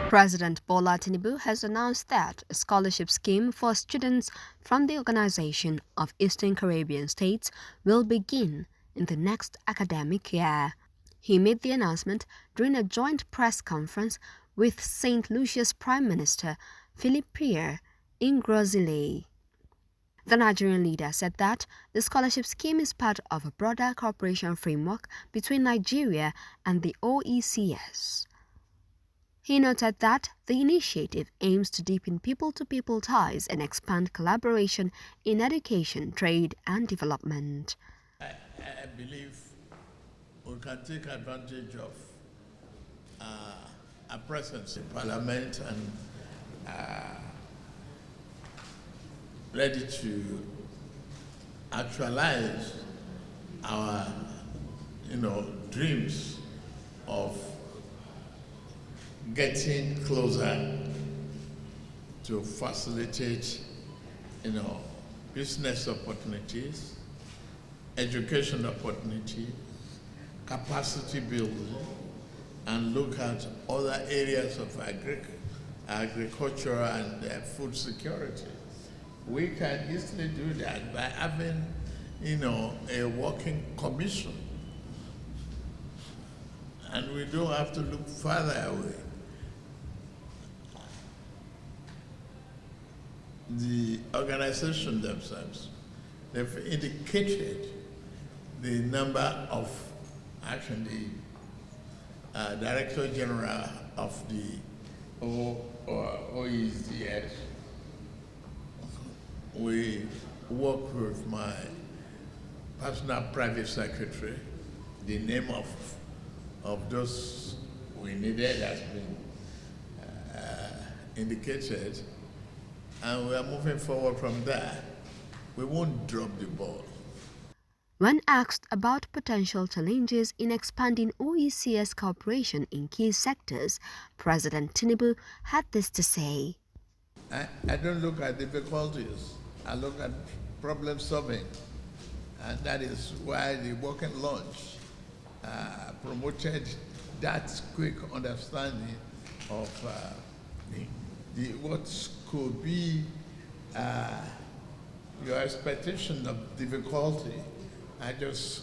President Bola Tinubu has announced that a scholarship scheme for students from the Organization of Eastern Caribbean States will begin in the next academic year. He made the announcement during a joint press conference with St. Lucia's Prime Minister Philip Pierre in Grozile. The Nigerian leader said that the scholarship scheme is part of a broader cooperation framework between Nigeria and the OECS. He noted that the initiative aims to deepen people-to-people ties and expand collaboration in education, trade and development. I believe we can take advantage of our presence in Parliament and ready to actualize our, dreams of getting closer to facilitate, business opportunities, education opportunity, capacity building, and look at other areas of agriculture and food security. We can easily do that by having, a working commission. And we don't have to look further away. The organization themselves, they've indicated the number of, actually, the Director General of the OECS. We work with my personal private secretary. The name of those we needed has been indicated, and we are moving forward from there. We won't drop the ball. When asked about potential challenges in expanding OECS cooperation in key sectors, President Tinubu had this to say. I don't look at difficulties. I look at problem solving. And that is why the working lunch promoted that quick understanding of what could be your expectation of difficulty. I just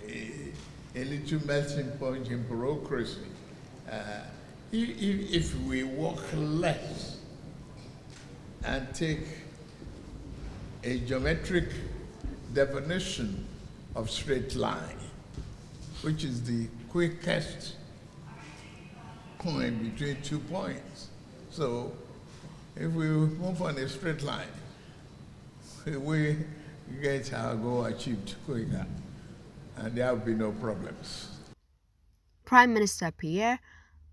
a little melting point in bureaucracy. If we work less and take a geometric definition of straight line, which is the quickest point between 2 points. So if we move on a straight line, we get our goal achieved quicker, and there will be no problems. Prime Minister Pierre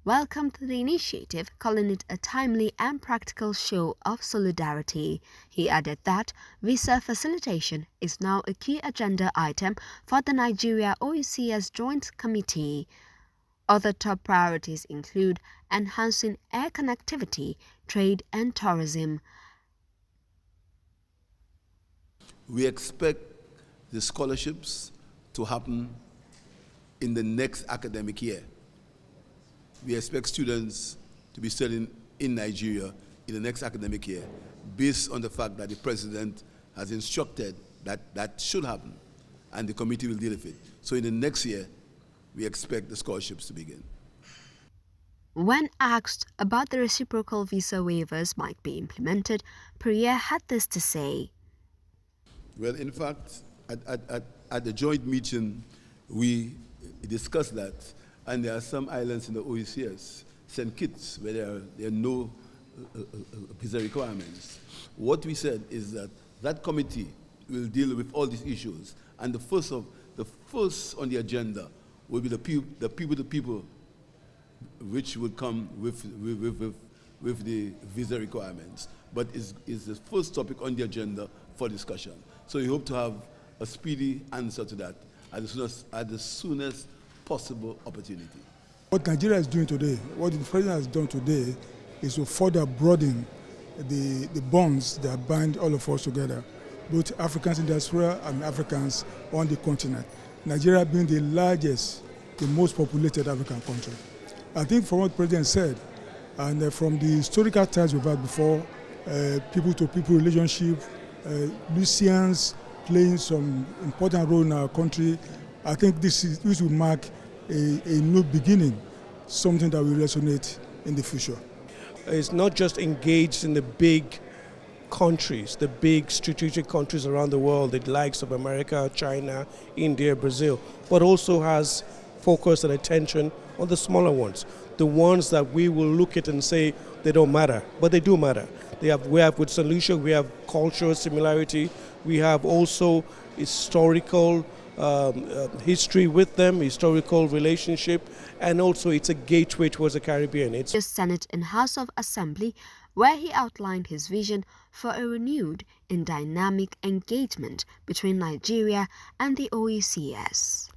welcomed the initiative, calling it a timely and practical show of solidarity. He added that visa facilitation is now a key agenda item for the Nigeria-OECS Joint Committee. Other top priorities include enhancing air connectivity, trade and tourism. We expect the scholarships to happen in the next academic year. We expect students to be studying in Nigeria in the next academic year, based on the fact that the President has instructed that that should happen, and the committee will deal with it. So in the next year, we expect the scholarships to begin. When asked about the reciprocal visa waivers might be implemented, Pierre had this to say. Well, in fact, at the joint meeting, we discussed that, and there are some islands in the OECS, St. Kitts, where there are no visa requirements. What we said is that that committee will deal with all these issues, and the first on the agenda will be the people, which would come with the visa requirements. But is the first topic on the agenda for discussion. So we hope to have a speedy answer to that at the soonest possible opportunity. What Nigeria is doing today, what the President has done today, is to further broaden the bonds that bind all of us together, both Africans in diaspora and Africans on the continent. Nigeria being the largest, the most populated African country. I think from what the President said, And from the historical ties we've had before, people-to-people relationship, Lucians playing some important role in our country, I think this will mark a new beginning, something that will resonate in the future. It's not just engaged in the big countries, the big strategic countries around the world, the likes of America, China, India, Brazil, but also has focus and attention on the smaller ones, the ones that we will look at and say they don't matter, but they do matter. We have with St. Lucia, we have cultural similarity, we have also historical history with them, historical relationship, and also it's a gateway towards the Caribbean. It's the Senate and House of Assembly, where he outlined his vision for a renewed and dynamic engagement between Nigeria and the OECS.